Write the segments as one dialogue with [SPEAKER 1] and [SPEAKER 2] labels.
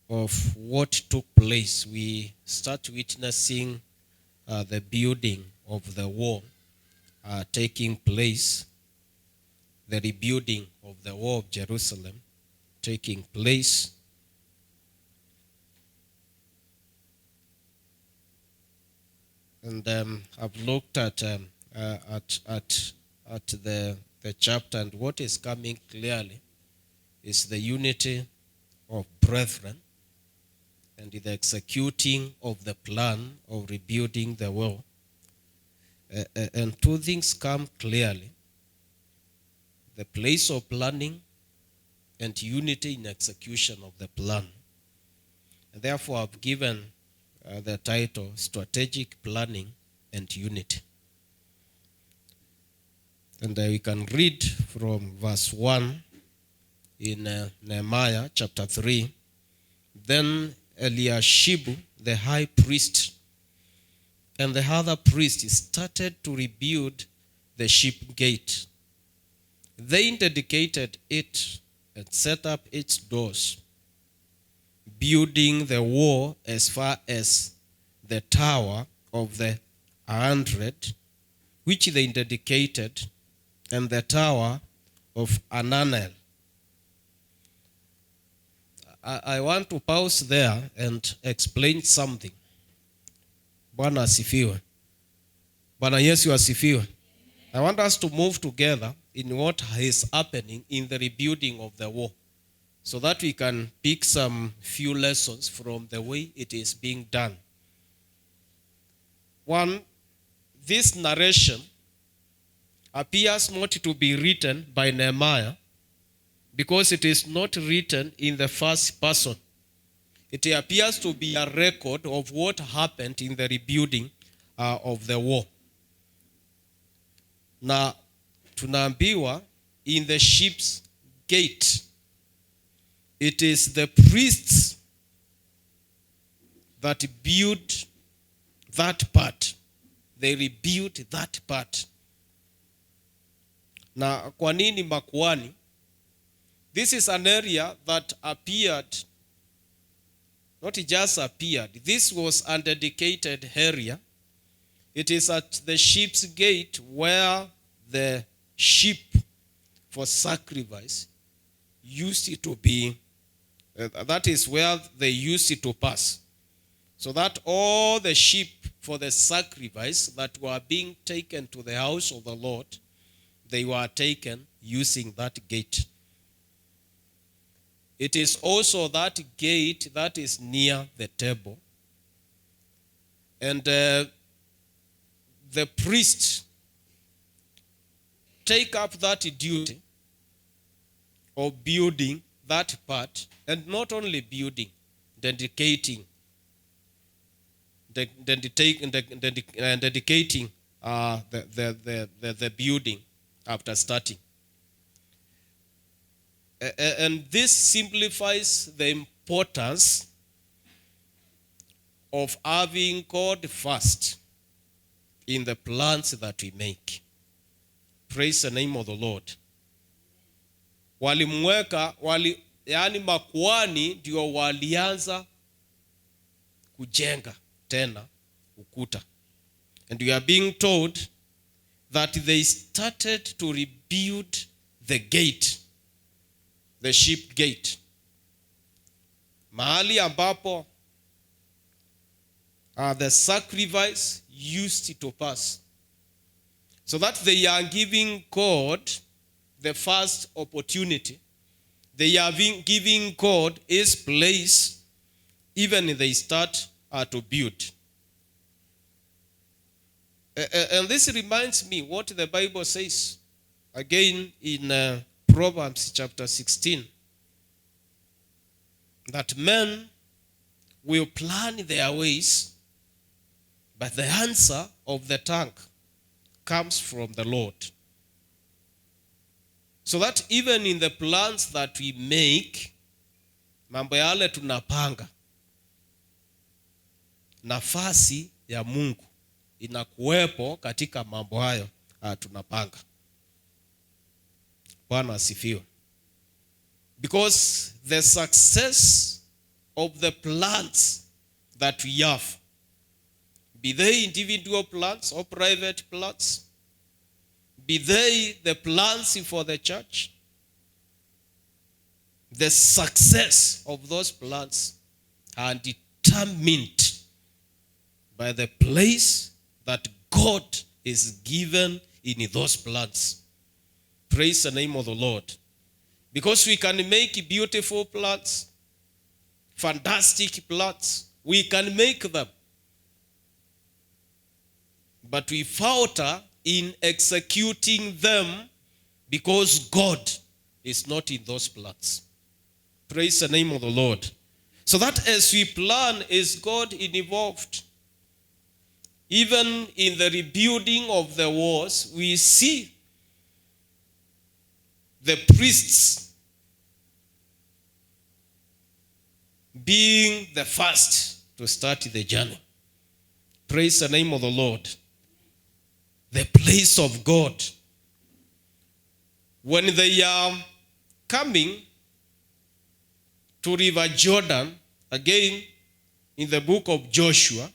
[SPEAKER 1] of what took place, we start witnessing the building of the wall taking place, the rebuilding of the wall of Jerusalem taking place. And I've looked at the chapter, and what is coming clearly is the unity of brethren and the executing of the plan of rebuilding the wall. And two things come clearly: the place of planning and unity in execution of the plan. And therefore, I've given the title Strategic Planning and Unity. And we can read from verse 1 in Nehemiah chapter 3. Then Eliashib, the high priest, and the other priests started to rebuild the sheep gate. They dedicated it and set up its doors, building the wall as far as the tower of the 100, which they dedicated, and the tower of Ananel. I want to pause there and explain something. Bwana asifiwe. Bwana Yesu asifiwe. I want us to move together in what is happening in the rebuilding of the wall, so that we can pick some few lessons from the way it is being done. One, this narration appears not to be written by Nehemiah, because it is not written in the first person. It appears to be a record of what happened in the rebuilding of the wall. Na tunaambiwa in the sheep's gate, it is the priests that built that part. They rebuilt that part. Na kwa nini makuhani? This is an area that appeared, not just appeared. This was a dedicated area. It is at the sheep's gate where the sheep for sacrifice used it to be. That is where they used it to pass. So that all the sheep for the sacrifice that were being taken to the house of the Lord, they were taken using that gate. It is also that gate that is near the table. And the priests take up that duty of building that part, and not only building, dedicating the building after starting. And this simplifies the importance of having God first in the plans that we make. Praise the name of the Lord. Yani makuhani ndio walianza kujenga tena ukuta. And we are being told that they started to rebuild the gate, the sheep gate. Mahali ambapo the sacrifice used to pass. So that they are giving God the first opportunity. They are giving God his place even if they start to build. And this reminds me what the Bible says again in Proverbs chapter 16. That men will plan their ways, but the answer of the tongue comes from the Lord. So that even in the plans that we make, mambo yale tunapanga, nafasi ya Mungu inakuwepo katika mambo hayo tunapanga. Bwana asifiwe. Because the success of the plans that we have, be they individual plans or private plans, be they the plans for the church, the success of those plans are determined by the place that God is given in those plans. Praise the name of the Lord. Because we can make beautiful plans, fantastic plans. We can make them. But we falter in executing them because God is not in those plans. Praise the name of the Lord. So that as we plan, is God involved? Even in the rebuilding of the walls, we see the priests being the first to start the journey. Praise the name of the Lord. The place of God. When they are coming to River Jordan, again in the book of Joshua,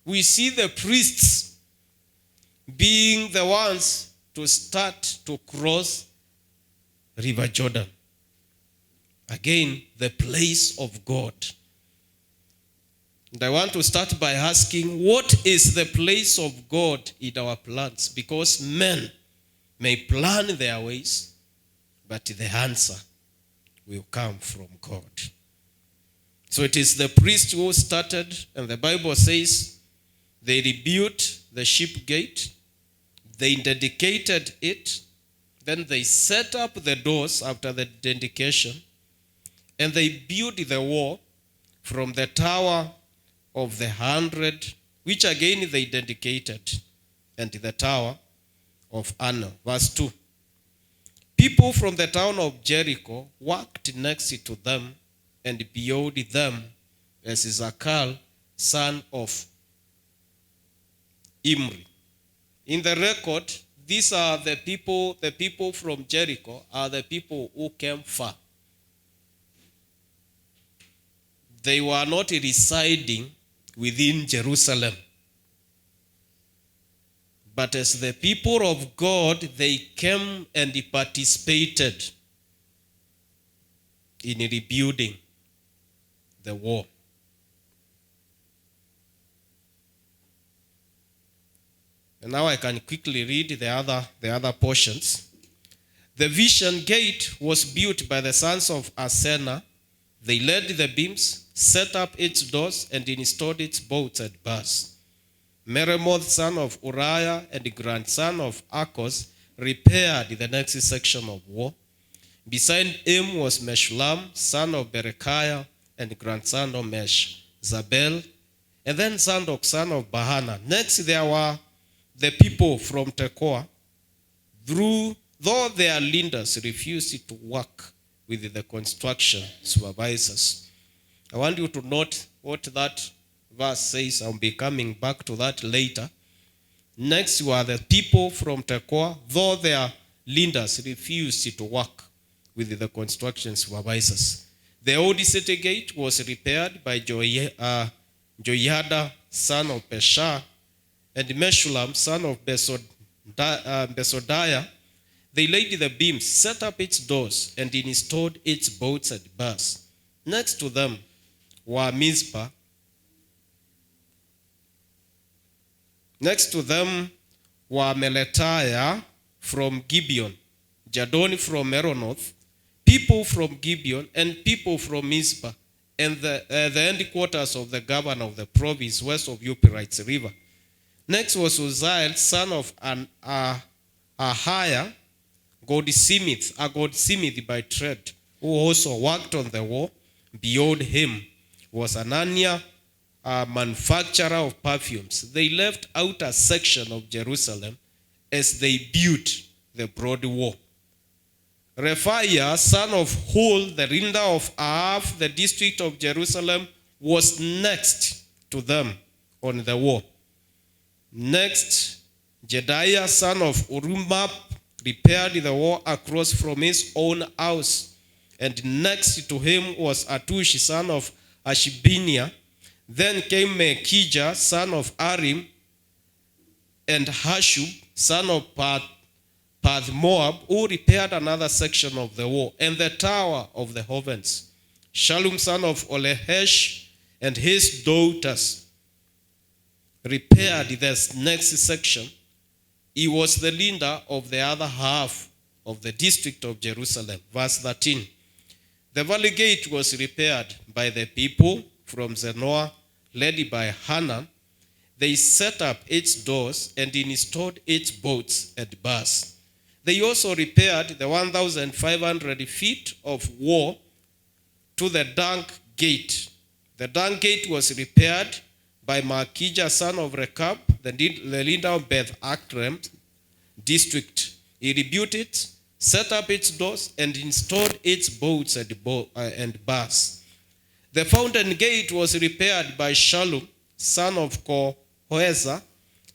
[SPEAKER 1] we see the priests being the ones to start to cross River Jordan. Again, the place of God. And I want to start by asking, what is the place of God in our plans? Because men may plan their ways, but the answer will come from God. So it is the priest who started, and the Bible says they rebuilt the sheep gate, they dedicated it, then they set up the doors after the dedication, and they built the wall from the tower of the 100, which again they dedicated, and the tower of Anna. Verse 2. People from the town of Jericho worked next to them and built them, as Zachar, son of Imri. In the record, these are the people from Jericho are the people who came far. They were not residing within Jerusalem. But as the people of God, they came and participated in rebuilding the wall. And now I can quickly read the other portions. The vision gate was built by the sons of Asena. They laid the beams, set up its doors, and installed its bolts and bars. Meremoth, son of Uriah and grandson of Akos, repaired the next section of wall. Beside him was Meshullam, son of Berechiah and grandson of Zabel, and then Zadok, son of Bahana. Next there were the people from Tekoa, though their leaders refused to work with the construction supervisors. I want you to note what that verse says. I'll be coming back to that later. Next were the people from Tekoa, though their leaders refused to work with the construction supervisors. The old city gate was repaired by Joiada, son of Peshah, and Meshullam, son of Besodiah. They laid the beams, set up its doors, and installed its bolts and bars. Next to them were Mizpah. Next to them were Meletiah from Gibeon, Jadon from Meronoth, people from Gibeon, and people from Mizpah, and the headquarters of the governor of the province west of Euphrates River. Next was Uzziel, son of Ahiah, a goldsmith by trade, who also worked on the wall. Beyond him was Ananiah, a manufacturer of perfumes. They left out a section of Jerusalem as they built the broad wall. Rephaiah, son of Hul, the ruler of Ahab, the district of Jerusalem, was next to them on the wall. Next, Jediah, son of Urumap, repaired the wall across from his own house. And next to him was Atush, son of Ashbenia. Then came Machakos, son of Arim, and Hashub, son of Path-Moab, who repaired another section of the wall, and the tower of the heavens. Shallum, son of Olehesh, and his daughters repaired this next section. He was the leader of the other half of the district of Jerusalem. Verse 13. The valley gate was repaired by the people from Zanoah, led by Hanan. They set up its doors and installed its bolts and bars. They also repaired the 1,500 feet of wall to the dung gate. The dung gate was repaired by Machakos, son of Rechab, the leader of Beth Akram district. He rebuilt it, set up its doors, and installed its bolts and bars. The fountain gate was repaired by Shallum, son of Kohoeza,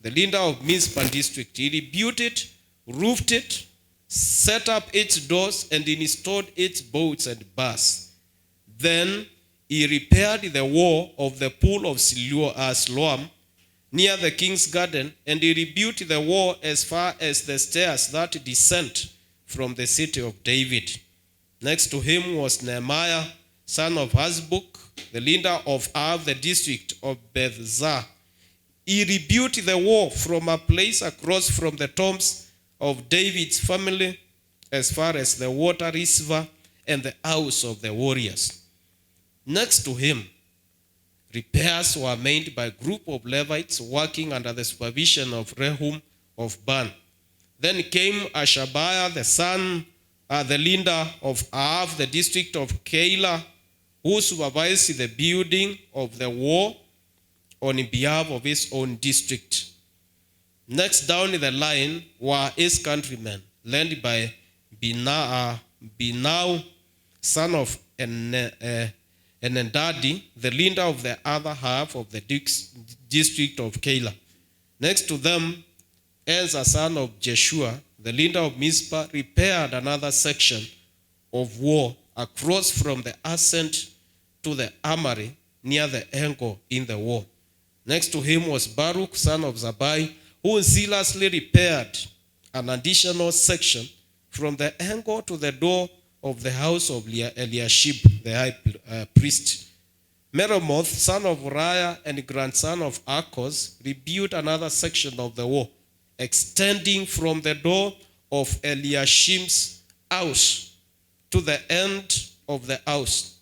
[SPEAKER 1] the leader of Mizpah district. He rebuilt it, roofed it, set up its doors, and installed its bolts and bars. Then he repaired the wall of the pool of Siloam near the king's garden, and he rebuilt the wall as far as the stairs that descend from the city of David. Next to him was Nehemiah, son of Hasbuk, the leader of the district of Bethzah. He rebuilt the wall from a place across from the tombs of David's family as far as the water river and the house of the warriors. Next to him, repairs were made by a group of Levites working under the supervision of Rehum of Ban. Then came Ashabiah, the leader of the district of Keilah, who supervised the building of the wall on behalf of his own district. Next down the line were his countrymen, led by Binau, son of Enendadi, the leader of the other half of the district of Keilah. Next to them, Ezra, son of Jeshua, the leader of Mizpah, repaired another section of wall across from the ascent to the armory near the angle in the wall. Next to him was Baruch, son of Zabai, who zealously repaired an additional section from the angle to the door of the house of Eliashib, the high priest. Meremoth, son of Uriah and grandson of Akos, rebuilt another section of the wall, extending from the door of Eliashib's house to the end of the house.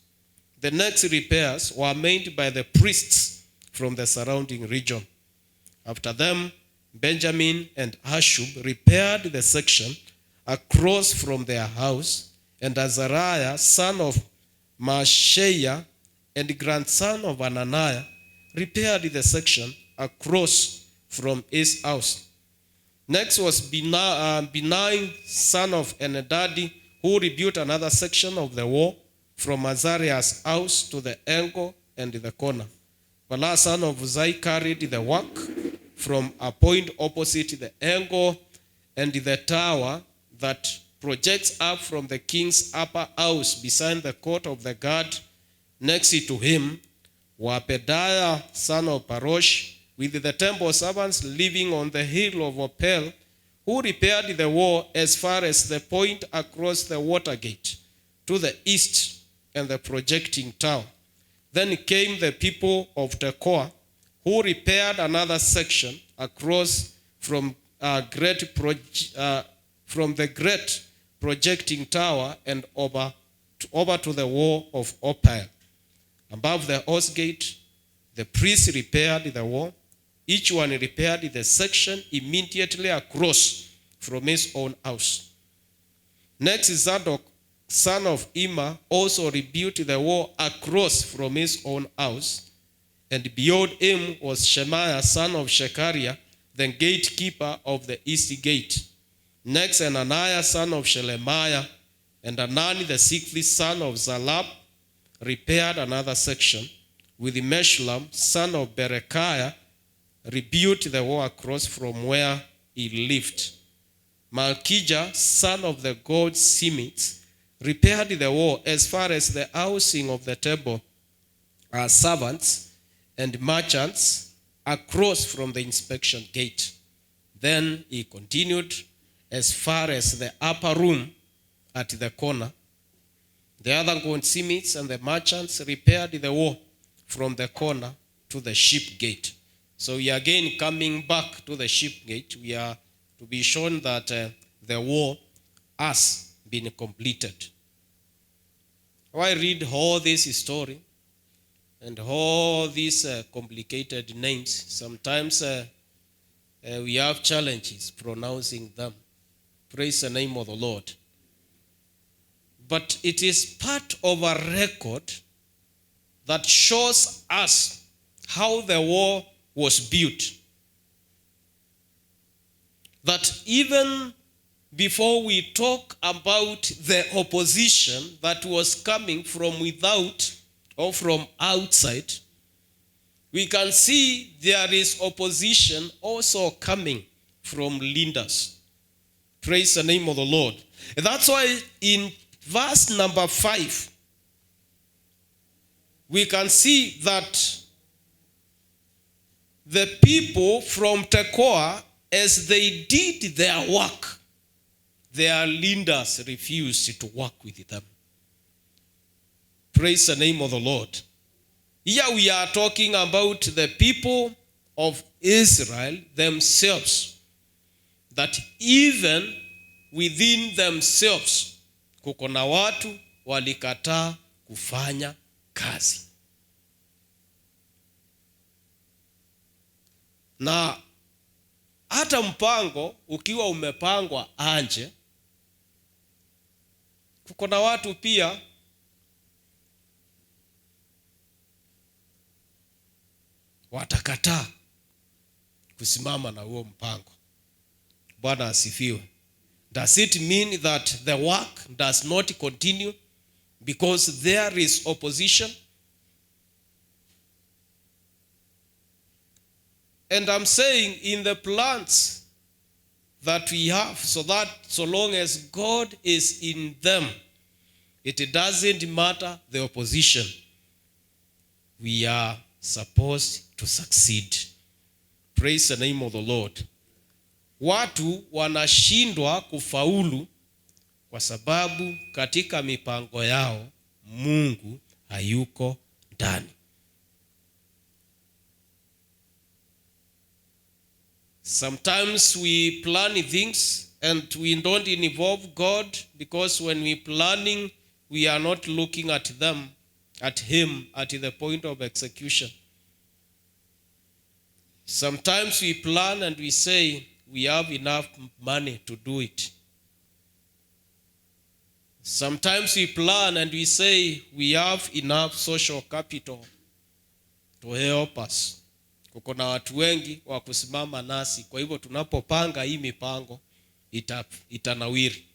[SPEAKER 1] The next repairs were made by the priests from the surrounding region. After them, Benjamin and Hashub repaired the section across from their house, and Azariah, son of Maaseiah and grandson of Ananiah, repaired the section across from his house. Next was Benai, son of Enedadi, who rebuilt another section of the wall from Azariah's house to the angle and the corner. Bala, son of Uzai, carried the work from a point opposite the angle and the tower that projects up from the king's upper house beside the court of the guard. Next to him were Pedaiah, son of Parosh, with the temple servants living on the hill of Opel, who repaired the wall as far as the point across the water gate to the east and the projecting tower. Then came the people of Tekoa, who repaired another section across from the great projecting tower and over to the wall of Opel. Above the horse gate, the priests repaired the wall. Each one repaired the section immediately across from his own house. Next, Zadok, son of Immer, also rebuilt the wall across from his own house. And beyond him was Shemaiah, son of Shechariah, the gatekeeper of the east gate. Next, Ananiah, son of Shelemiah, and Anani, the sixth son of Zalab, repaired another section, with Meshullam, son of Berechiah, rebuilt the wall across from where he lived. Malchijah, son of the god Simites, repaired the wall as far as the housing of the table servants and merchants across from the inspection gate. Then he continued as far as the upper room at the corner. The other goldsmiths and the merchants repaired the wall from the corner to the sheep gate. So we are again coming back to the sheep gate. We are to be shown that the wall has been completed. I read all this story and all these complicated names. Sometimes we have challenges pronouncing them. Praise the name of the Lord. But it is part of a record that shows us how the wall was built. That even before we talk about the opposition that was coming from without or from outside, we can see there is opposition also coming from leaders. Praise the name of the Lord. And that's why in verse number 5, we can see that the people from Tekoa, as they did their work, their leaders refused to work with them. Praise the name of the Lord. Here we are talking about the people of Israel themselves, that even within themselves kuko na watu walikataa kufanya kazi. Na hata mpango ukiwa umepangwa anje, kuko na watu pia watakataa kusimama na huo mpango. Bwana asifiwe. Does it mean that the work does not continue because there is opposition? And I'm saying in the plans that we have, so long as God is in them, it doesn't matter the opposition. We are supposed to succeed. Praise the name of the Lord. Watu wanashindwa kufaulu kwa sababu katika mipango yao Mungu hayuko ndani. Sometimes we plan things and we don't involve God, because when we planning, we are not looking at him at the point of execution. Sometimes we plan and we say we have enough money to do it. Sometimes we plan and we say we have enough social capital to help us. Kuko na watu wengi wa kusimama nasi, kwa hivyo tunapopanga hii mipango itanawiri.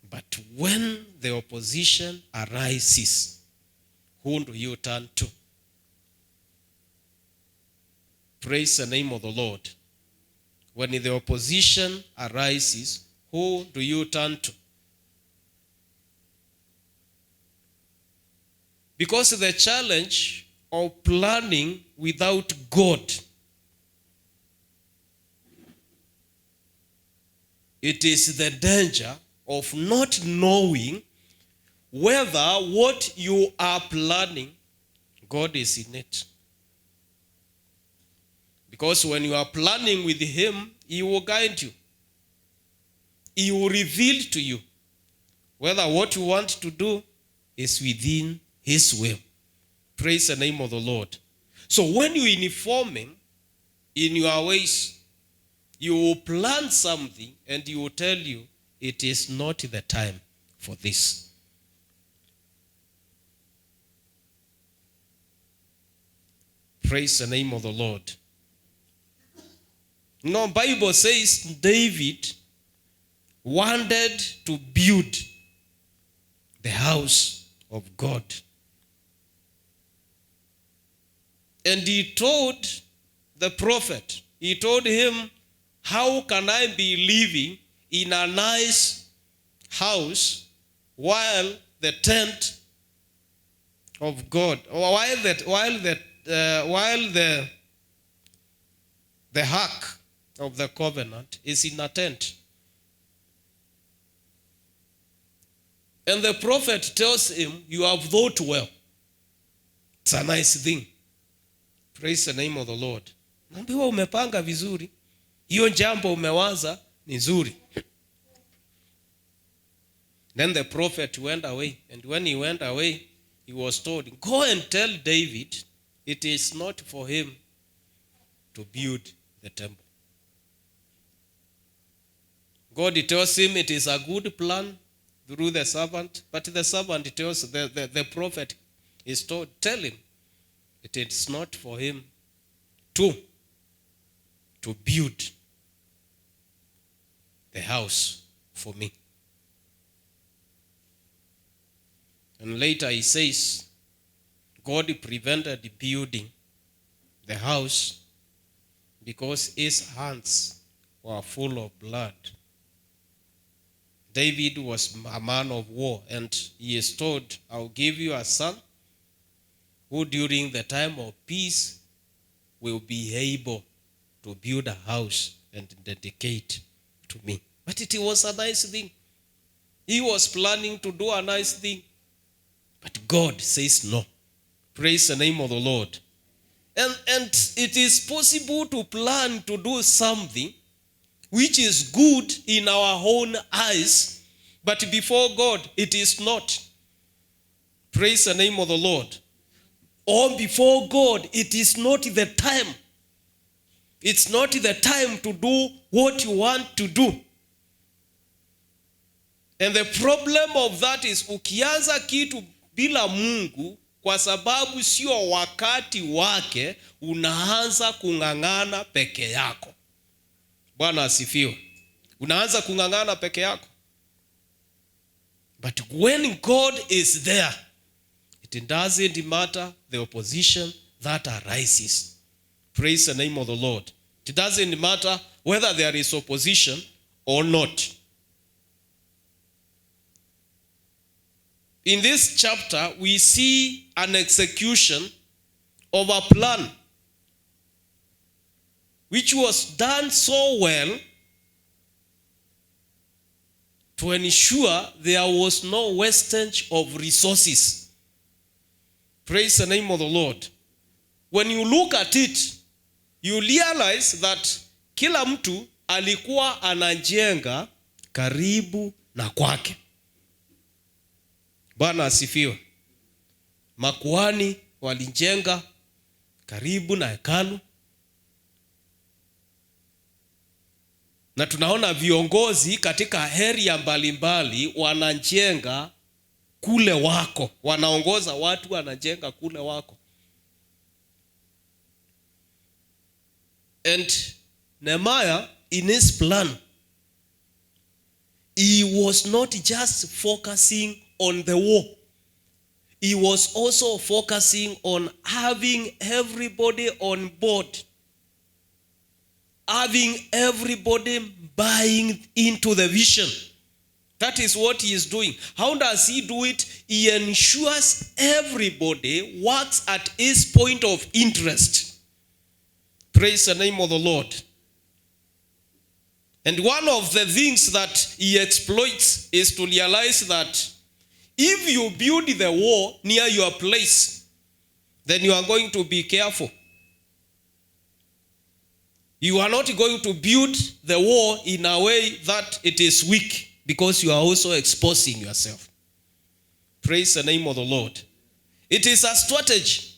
[SPEAKER 1] But when the opposition arises, who do you turn to? Praise the name of the Lord. When the opposition arises, who do you turn to? Because the challenge of planning without God, it is the danger of not knowing whether what you are planning, God is in it. Because when you are planning with him, he will guide you. He will reveal to you whether what you want to do is within his will. Praise the name of the Lord. So when you inform him in your ways, you will plan something and he will tell you it is not the time for this. Praise the name of the Lord. No, Bible says David wanted to build the house of God. And he told the prophet, he told him, how can I be living in a nice house while the tent of God, or while the ark of the covenant is in a tent. And the prophet tells him, you have thought well. It's a nice thing. Praise the name of the Lord. Naambiwa umepanga vizuri. Hiyo jambo umewaza ni nzuri. Then the prophet went away. And when he went away, he was told, go and tell David, it is not for him to build the temple. God tells him it is a good plan through the servant, but the servant tells the prophet is told, tell him it is not for him to build the house for me. And later he says, God prevented building the house because his hands were full of blood. David was a man of war, and he is told, I'll give you a son who during the time of peace will be able to build a house and dedicate to me. But it was a nice thing. He was planning to do a nice thing. But God says no. Praise the name of the Lord. And it is possible to plan to do something which is good in our own eyes, but before God, it is not. Praise the name of the Lord. Or before God, it is not the time. It's not the time to do what you want to do. And the problem of that is, ukianza kitu bila Mungu, kwa sababu sio wakati wake, unaanza kung'ang'ana peke yako. Bwana asifiwe. Unaanza kung'ang'ana peke yako. But when God is there, it doesn't matter the opposition that arises. Praise the name of the Lord. It doesn't matter whether there is opposition or not. In this chapter, we see an execution of a plan which was done so well to ensure there was no wastage of resources. Praise the name of the Lord. When you look at it, you realize that kila mtu alikuwa anajenga karibu na kwake. Bwana asifiwe. Makuhani walijenga karibu na hekalu. Na tunaona viongozi katika area mbalimbali wanajenga kule wako. Wanaongoza watu wanajenga kule wako. And Nehemiah, in his plan, he was not just focusing on the war. He was also focusing on having everybody on board. Having everybody buying into the vision. That is what he is doing. How does he do it? He ensures everybody works at his point of interest. Praise the name of the Lord. And one of the things that he exploits is to realize that if you build the wall near your place, then you are going to be careful. You are not going to build the wall in a way that it is weak, because you are also exposing yourself. Praise the name of the Lord. It is a strategy.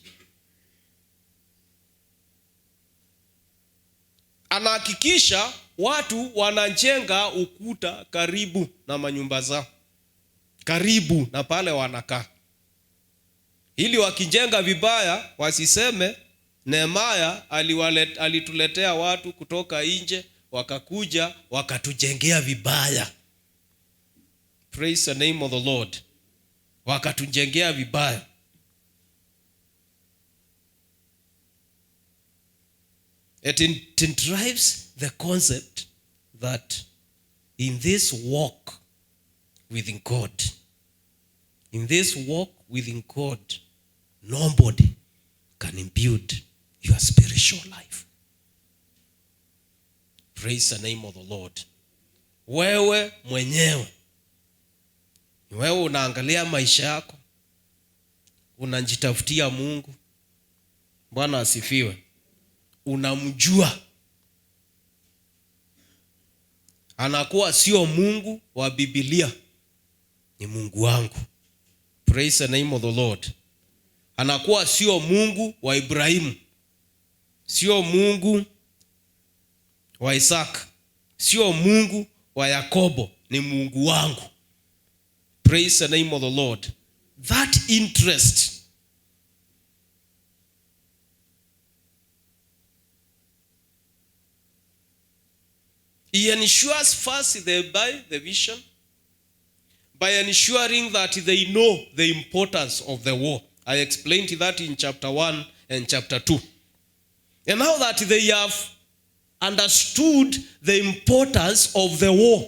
[SPEAKER 1] Anahakikisha watu wanajenga ukuta karibu na manyumba zao. Karibu na pale wanakaa. Ili wakijenga vibaya wasiseme Nehemiah alituletea watu kutoka nje wakakuja wakatujengea vibaya. Praise the name of the Lord. Wakatujengea vibaya. It drives the concept that in this walk with God, In this walk with God, nobody can impede your spiritual life. Praise the name of the Lord. Wewe mwenyewe, wewe unaangalia maisha yako, unajitafutia Mungu. Bwana asifiwe. Unamjua. Anakuwa sio Mungu wa Biblia, ni Mungu wangu. Praise the name of the Lord. Anakuwa sio Mungu wa Ibrahimu, sio Mungu wa Isaka, sio Mungu wa Yakobo, ni Mungu wangu. Praise the name of the Lord. That interest he ensures first they buy the vision by ensuring that they know the importance of the war. I explained that in chapter 1 and chapter 2. And now that they have understood the importance of the war,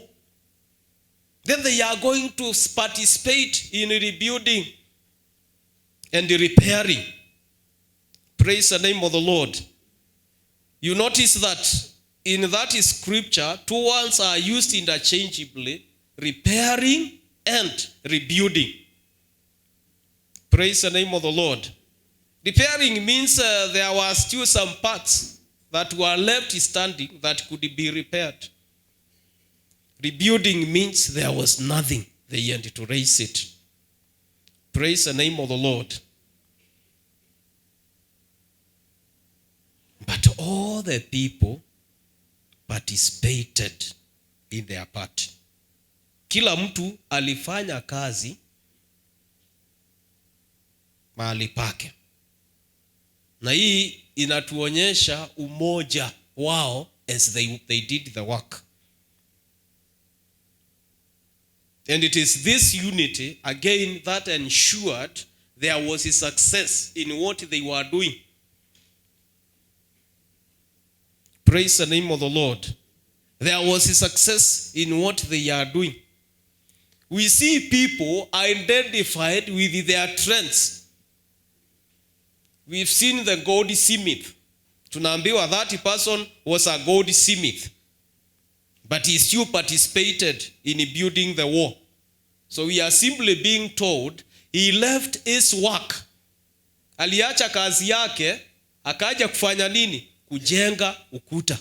[SPEAKER 1] then they are going to participate in rebuilding and repairing. Praise the name of the Lord. You notice that in that scripture, two words are used interchangeably: repairing and rebuilding. Praise the name of the Lord. Repairing means there were still some parts that were left standing that could be repaired. Rebuilding means there was nothing. They had to raise it. Praise the name of the Lord. But all the people participated in their part. Kila mtu alifanya kazi mahali pake. Na hii inatuonyesha umoja wao as they did the work. And it is this unity again that ensured there was a success in what they were doing. Praise the name of the Lord. There was a success in what they are doing. We see people identified with their trends. We've seen the goldsmith. Tunaambiwa that person was a goldsmith, but he still participated in building the wall. So we are simply being told he left his work. Aliacha kazi yake, akaja kufanya nini? Kujenga ukuta.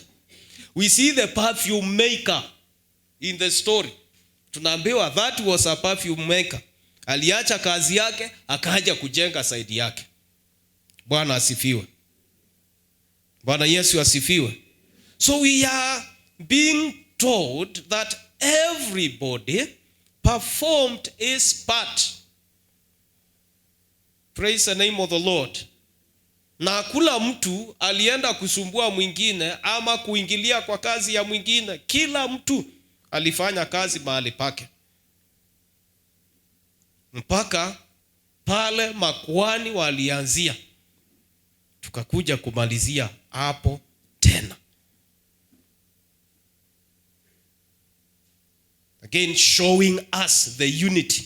[SPEAKER 1] We see the perfume maker in the story. Tunaambiwa that was a perfume maker. Aliacha kazi yake, akaja kujenga side yake. Bwana asifiwe. Bwana Yesu asifiwe. So we are being told that everybody performed his part. Praise the name of the Lord. Na kila mtu alienda kusumbua mwingine ama kuingilia kwa kazi ya mwingine. Kila mtu alifanya kazi mahali pake. Mpaka pale makuhani walianzia, tukakuja kumalizia hapo tena. Again showing us the unity.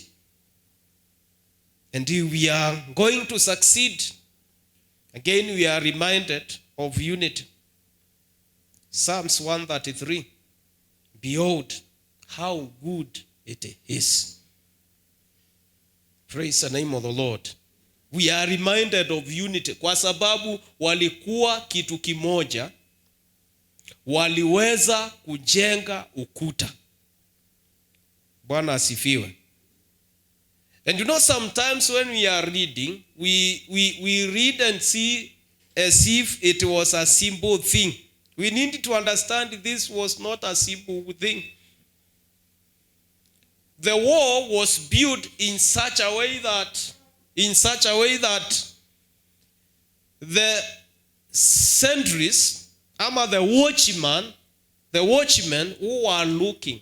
[SPEAKER 1] And we are going to succeed. Again we are reminded of unity. Psalms 133. Behold, how good it is. Praise the name of the Lord. We are reminded of unity. Kwa sababu walikuwa kitu kimoja, waliweza kujenga ukuta. Bwana asifiwe. And you know, sometimes when we are reading, we read and see as if it was a simple thing. We need to understand this was not a simple thing. The wall was built in such a way that the sentries, ama the watchmen who are looking,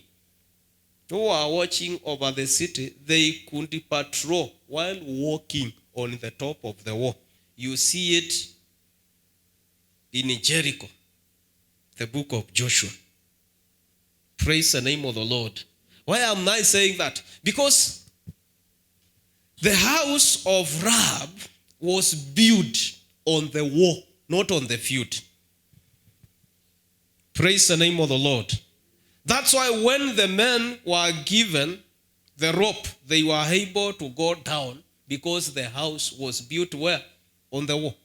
[SPEAKER 1] who are watching over the city, they could patrol while walking on the top of the wall. You see it in Jericho, the book of Joshua. Praise the name of the Lord. Why am I saying that? Because The house of Rahab was built on the wall, not on the field. Praise the name of the Lord. That's why when the men were given the rope, they were able to go down because the house was built where? On the wall.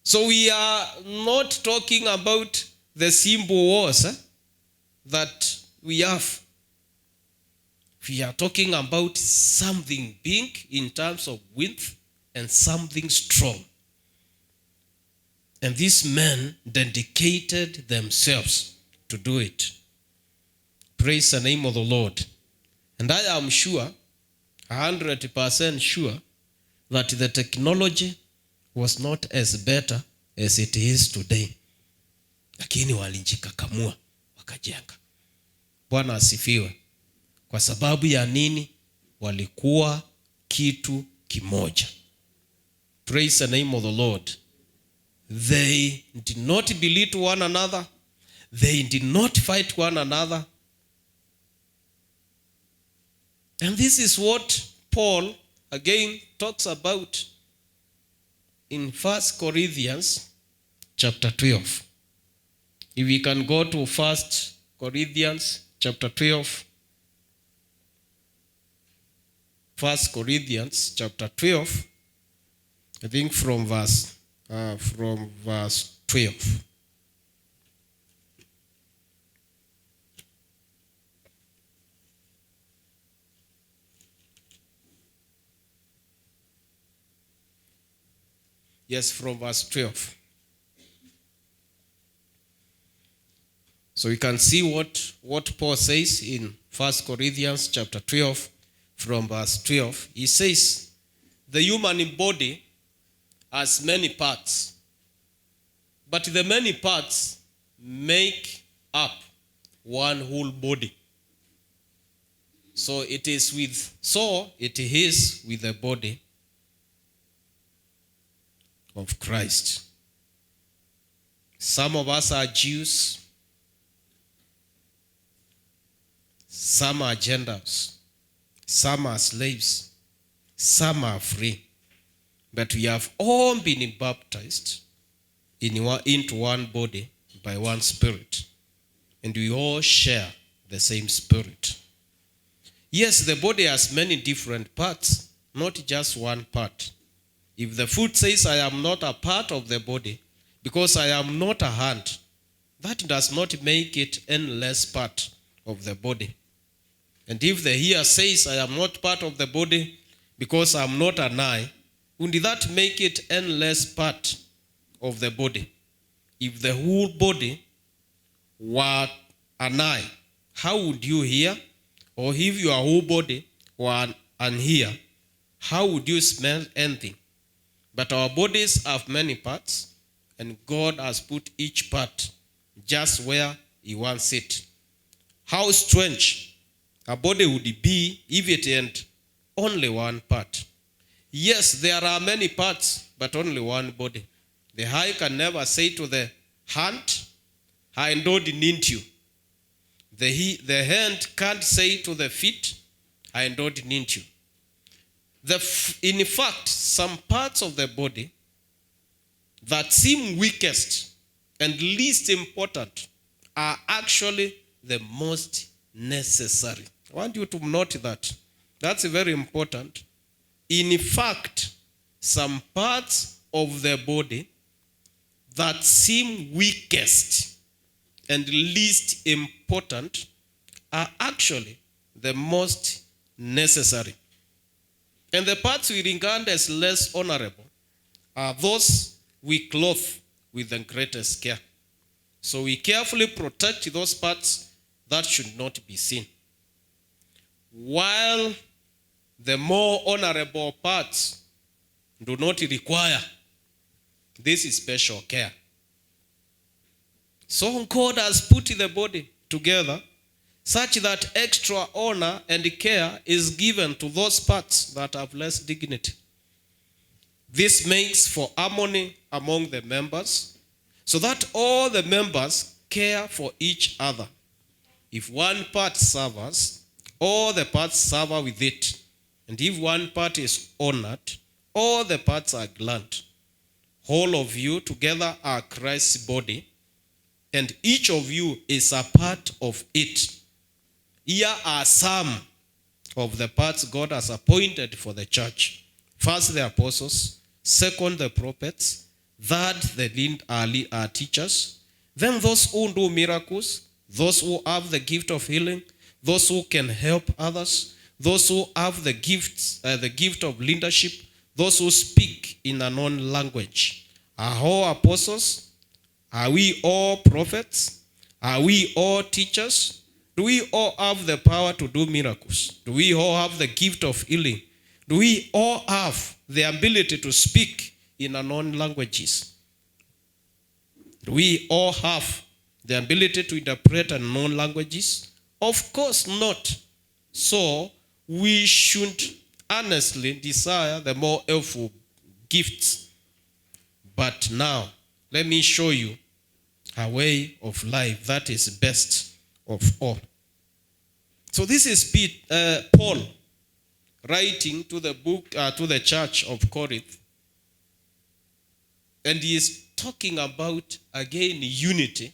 [SPEAKER 1] So we are not talking about the simple walls that we have. We are talking about something big in terms of width and something strong. And these men dedicated themselves to do it. Praise the name of the Lord. And I am sure, 100% sure, that the technology was not as better as it is today. Lakini walijikakamua wakajenga. Bwana asifiwe. Kwa sababu ya nini? Walikuwa kitu kimoja. Praise the name of the Lord. They did not belittle one another. They did not fight one another. And this is what Paul again talks about in 1 Corinthians chapter 12. If we can go to 1 Corinthians chapter 12. 1 Corinthians chapter 12. I think from verse 12. Yes, from verse 12. So you can see what Paul says in 1 Corinthians chapter 12 from verse 12. He says, the human body has many parts, but the many parts make up one whole body. So it is with the body of Christ. Some of us are Jews, some are Gentiles, some are slaves, some are free. But we have all been baptized into one body by one Spirit. And we all share the same Spirit. Yes, the body has many different parts, not just one part. If the foot says, I am not a part of the body, because I am not a hand, that does not make it any less part of the body. And if the ear says, I am not part of the body, because I am not an eye, would that make it any less part of the body? If the whole body were an eye, how would you hear? Or if your whole body were an ear, how would you smell anything? But our bodies have many parts, and God has put each part just where He wants it. How strange a body would be if it had only one part. Yes, there are many parts, but only one body. The eye can never say to the hand, I don't need you. The hand can't say to the feet, I don't need you. In fact, some parts of the body that seem weakest and least important are actually the most necessary. I want you to note that. That's very important. In fact, some parts of the body that seem weakest and least important are actually the most necessary. And the parts we regard as less honorable are those we clothe with the greatest care. So we carefully protect those parts that should not be seen, while the more honorable parts do not require this special care. So God has put the body together such that extra honor and care is given to those parts that have less dignity. This makes for harmony among the members, so that all the members care for each other If one part suffers, all the parts suffer with it. And if one part is honored, all the parts are glad. All of you together are Christ's body, and each of you is a part of it. Here are some of the parts God has appointed for the church. First, the apostles. Second, the prophets. Third, the teachers. Then those who do miracles. Those who have the gift of healing. Those who can help others. Those who have the gift of leadership. Those who speak in an unknown language. Are all apostles? Are we all prophets? Are we all teachers? Do we all have the power to do miracles? Do we all have the gift of healing? Do we all have the ability to speak in unknown languages? Do we all have the ability to interpret unknown languages? Of course not. So we should earnestly desire the more helpful gifts. But now, let me show you a way of life that is best of all. So this is Paul writing to the church of Corinth, and he is talking about again unity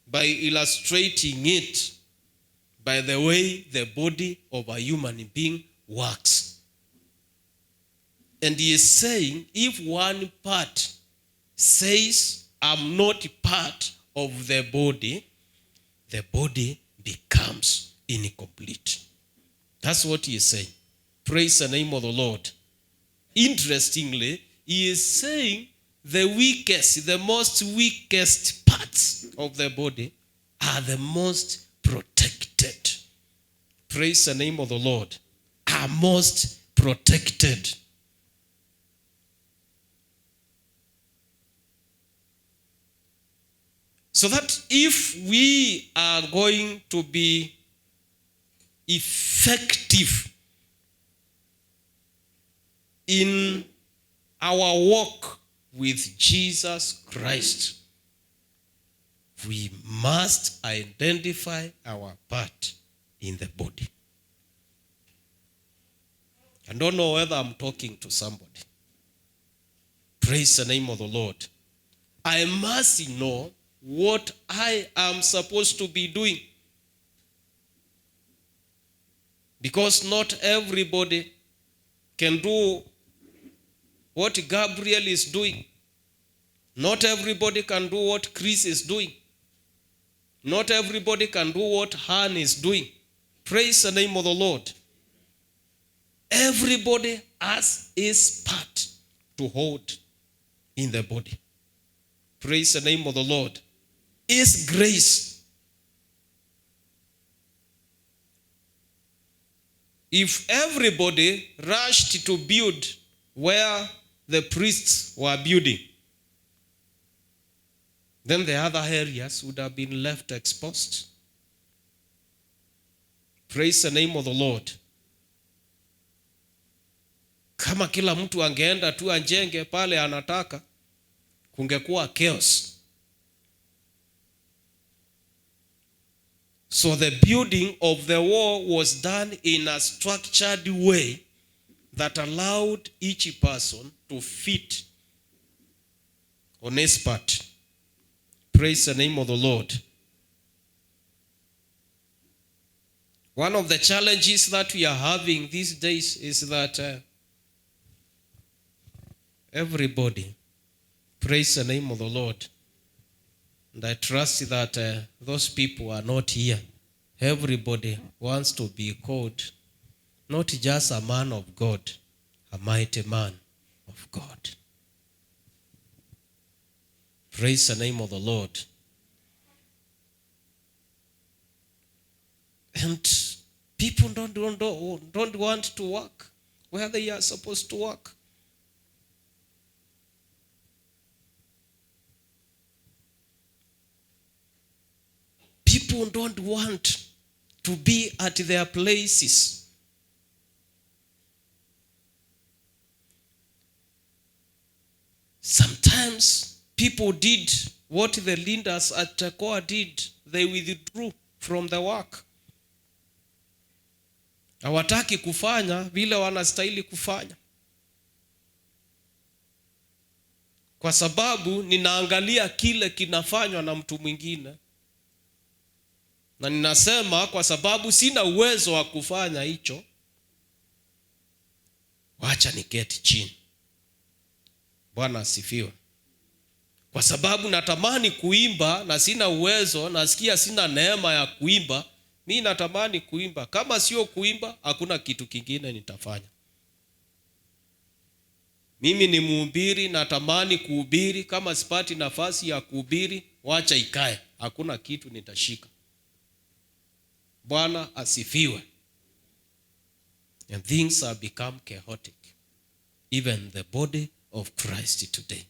[SPEAKER 1] by illustrating it by the way the body of a human being works. And he is saying, if one part says, I'm not part of the body becomes incomplete. That's what he is saying. Praise the name of the Lord. Interestingly, he is saying the most weakest parts of the body are the most protected. Praise the name of the Lord. Are most protected. So that if we are going to be effective in our walk with Jesus Christ, we must identify our part in the body. I don't know whether I'm talking to somebody. Praise the name of the Lord. I must know what I am supposed to be doing. Because not everybody can do what Gabriel is doing. Not everybody can do what Chris is doing. Not everybody can do what Han is doing. Praise the name of the Lord. Everybody has his part to hold in the body. Praise the name of the Lord. His grace. If everybody rushed to build where the priests were building, then the other areas would have been left exposed. Praise the name of the Lord. Kama kila mtu angeenda tu ajenge pale anataka, kungekuwa chaos. So the building of the wall was done in a structured way that allowed each person to fit on his part. Praise the name of the Lord. One of the challenges that we are having these days is that everybody, praise the name of the Lord, and I trust that those people are not here. Everybody wants to be called not just a man of God, a mighty man of God. Praise the name of the Lord. And people don't want to work where they are supposed to work. People don't want to be at their places. Sometimes people did what the leaders at Tekoa did. They withdrew from the work. Hawataki kufanya vile wanastahili kufanya. Kwa sababu ninaangalia kile kinafanywa na mtu mwingine. Na ninasema kwa sababu sina uwezo wa kufanya hicho, wacha niketi chini. Bwana asifiwe. Kwa sababu natamani kuimba na sina uwezo, nasikia sina neema ya kuimba, mimi natamani kuimba. Kama sio kuimba, hakuna kitu kingine nitafanya. Mimi ni mhubiri, natamani kuhubiri. Kama sipati nafasi ya kuhubiri, wacha ikae, hakuna kitu nitashika. Bwana asifiwe. And things have become chaotic. Even the body of Christ today.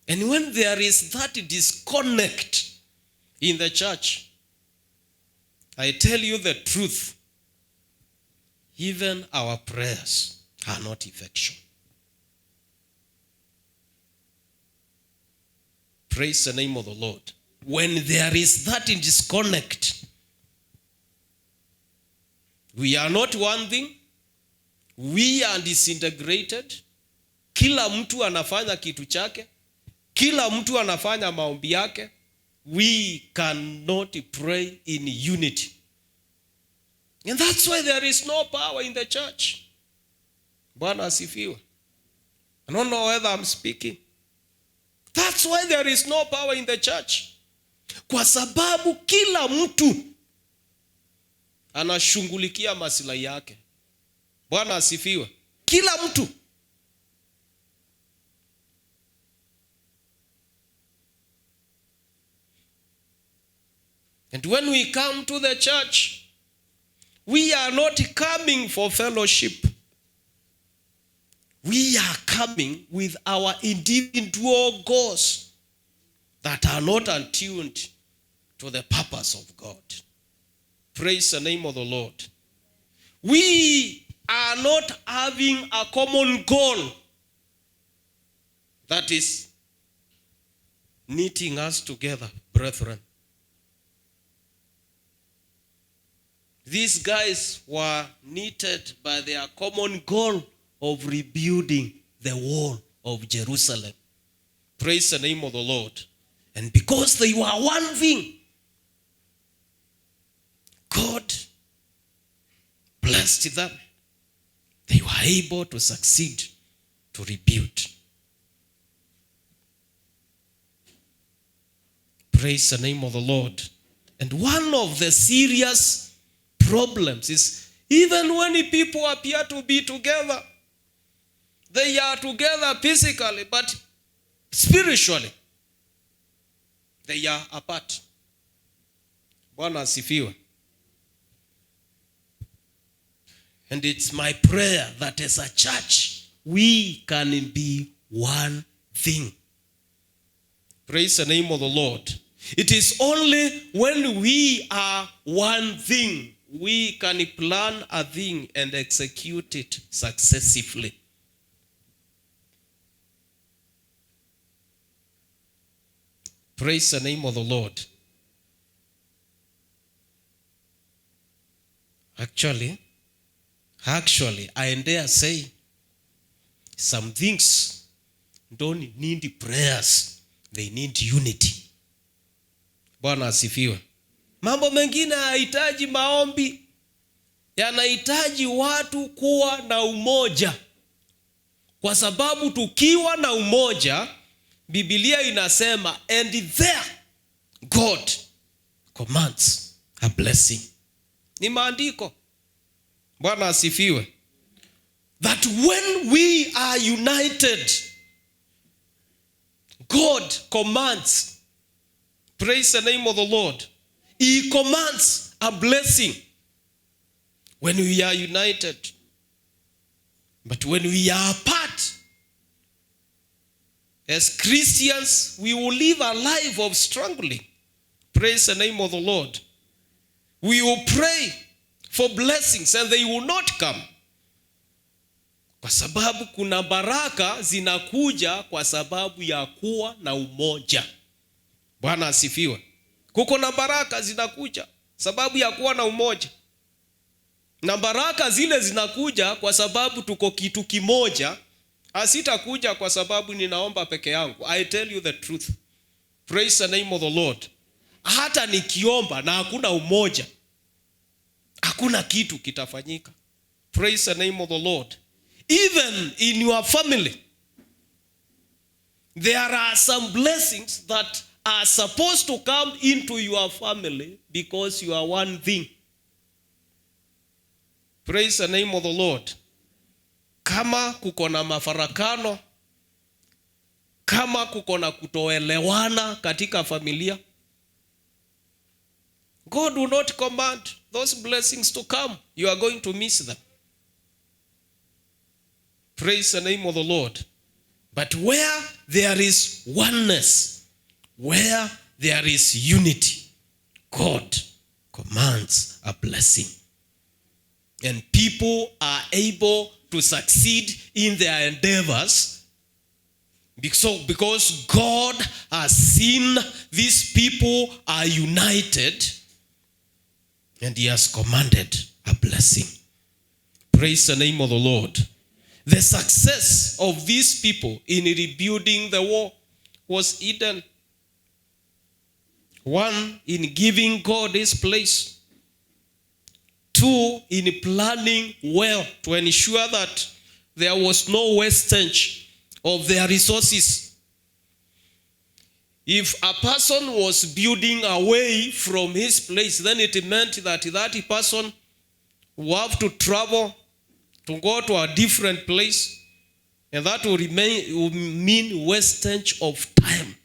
[SPEAKER 1] And when there is that disconnect in the church, I tell you the truth, even our prayers are not effectual. Praise the name of the Lord. When there is that disconnect, we are not one thing, we are disintegrated. Kila mtu anafanya kitu chake, kila mtu anafanya maombi yake. We cannot pray in unity. And that's why there is no power in the church. Bwana asifiwe. I don't know whether I'm speaking. That's why there is no power in the church. Kwa sababu kila mtu anashughulikia maslahi yake. Bwana asifiwe. Kila mtu. And when we come to the church, we are not coming for fellowship. We are coming with our individual goals that are not attuned to the purpose of God. Praise the name of the Lord. We are not having a common goal that is knitting us together, brethren. These guys were knitted by their common goal of rebuilding the wall of Jerusalem. Praise the name of the Lord. And because they were one thing, God blessed them. They were able to succeed to rebuild. Praise the name of the Lord. And one of the serious problems is, even when people appear to be together, they are together physically, but spiritually they are apart. Bwana asifiwe. And it's my prayer that as a church we can be one thing. Praise the name of the Lord. It is only when we are one thing we can plan a thing and execute it successively. Praise the name of the Lord. Actually, I dare say some things don't need prayers, they need unity. Bwana asifiwe. Mambo mengine hayahitaji maombi, yanahitaji watu kuwa na umoja. Kwa sababu tukiwa na umoja, Biblia inasema, and there God commands a blessing. Ni maandiko. Bwana asifiwe. That when we are united, God commands. Praise the name of the Lord. He commands a blessing when we are united. But when we are apart, as Christians, we will live a life of struggling. Praise the name of the Lord. We will pray for blessings and they will not come. Kwa sababu kuna baraka zinakuja kwa sababu ya kuwa na umoja. Bwana asifiwe. Kuko na baraka zinakuja sababu ya kuwa na umoja. Na baraka zile zinakuja kwa sababu tuko kitu kimoja. Asitakuja kwa sababu ninaomba peke yangu. I tell you the truth. Praise the name of the Lord. Hata nikiomba na hakuna umoja, hakuna kitu kitafanyika. Praise the name of the Lord. Even in your family, there are some blessings that are supposed to come into your family because you are one thing. Praise the name of the Lord. Kama kuko na mafarakano, kama kuko na kutoelewana katika familia, God will not command those blessings to come. You are going to miss them. Praise the name of the Lord. But where there is oneness, where there is unity, God commands a blessing. And people are able to succeed in their endeavors because God has seen these people are united and he has commanded a blessing. Praise the name of the Lord. The success of these people in rebuilding the wall was hidden. One, in giving God his place. Two, in planning well to ensure that there was no wastage of their resources. If a person was building away from his place, then it meant that that person will have to travel to go to a different place, and that will mean wastage of time.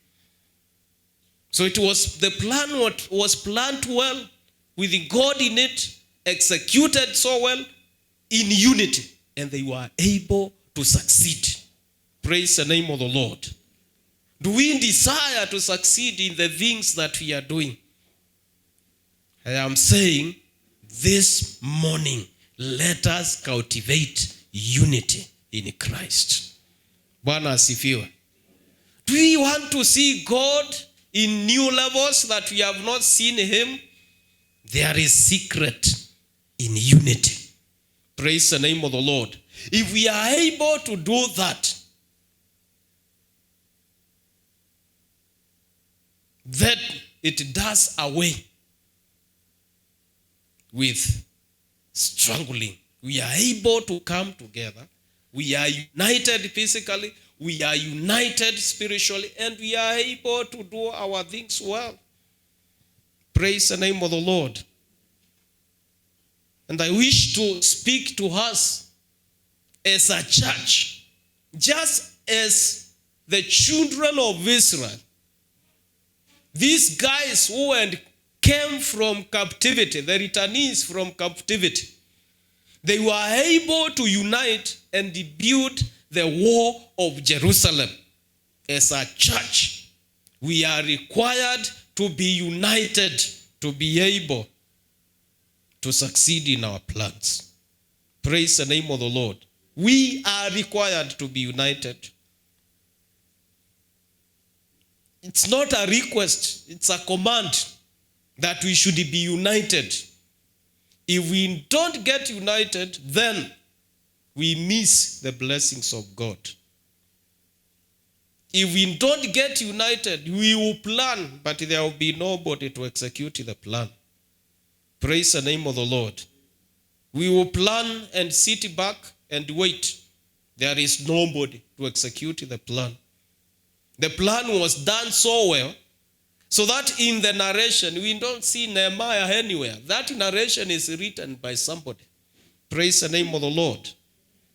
[SPEAKER 1] So it was the plan what was planned well, with God in it, executed so well, in unity, and they were able to succeed. Praise the name of the Lord. Do we desire to succeed in the things that we are doing? I am saying this morning, let us cultivate unity in Christ. Bwana asifiwe. Do we want to see God in new levels that we have not seen him? There is secret in unity. Praise the name of the Lord. If we are able to do that, then it does away with struggling. We are able to come together. We are united physically. We are united spiritually. And we are able to do our things well. Praise the name of the Lord. And I wish to speak to us as a church, just as the children of Israel, these guys who came from captivity, the returnees from captivity, they were able to unite and build the wall of Jerusalem. As a church, we are required to be united to be able to succeed in our plans. Praise the name of the Lord. We are required to be united. It's not a request, it's a command that we should be united. If we don't get united, then we miss the blessings of God. If we don't get united, we will plan, but there will be nobody to execute the plan. Praise the name of the Lord. We will plan and sit back and wait. There is nobody to execute the plan. The plan was done so well, so that in the narration, we don't see Nehemiah anywhere. That narration is written by somebody. Praise the name of the Lord.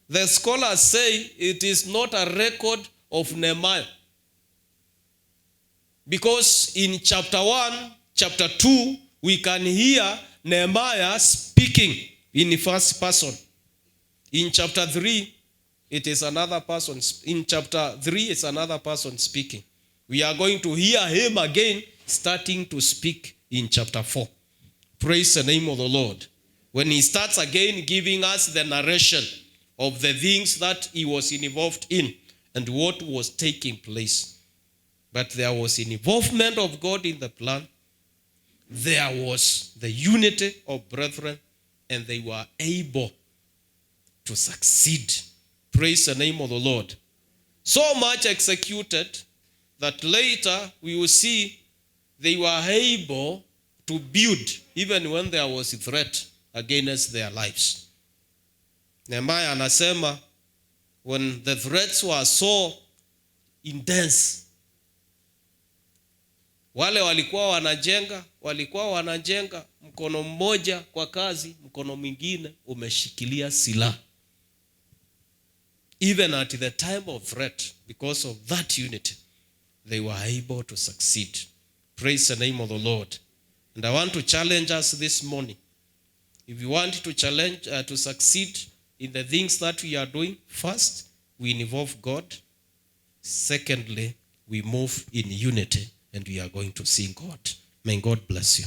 [SPEAKER 1] The scholars say it is not a record of Nehemiah. Because in chapter 1, chapter 2, we can hear Nehemiah speaking in first person. In chapter 3, it is another person. In chapter 3, it's another person speaking. We are going to hear him again starting to speak in chapter 4. Praise the name of the Lord. When he starts again giving us the narration of the things that he was involved in and what was taking place. But there was involvement of God in the plan. There was the unity of brethren, and they were able to succeed. Praise the name of the Lord. So much executed that later we will see they were able to build even when there was a threat against their lives. Nehemiah anasema, when the threats were so intense, wale walikuwa wanajenga mkono mmoja kwa kazi, mkono mwingine umeshikilia silaha. Even at the time of threat, because of that unity, they were able to succeed. Praise the name of the Lord. And I want to challenge us this morning. If you want to succeed in the things that we are doing, first, we involve God. Secondly, we move in unity, and we are going to see God. May God bless you.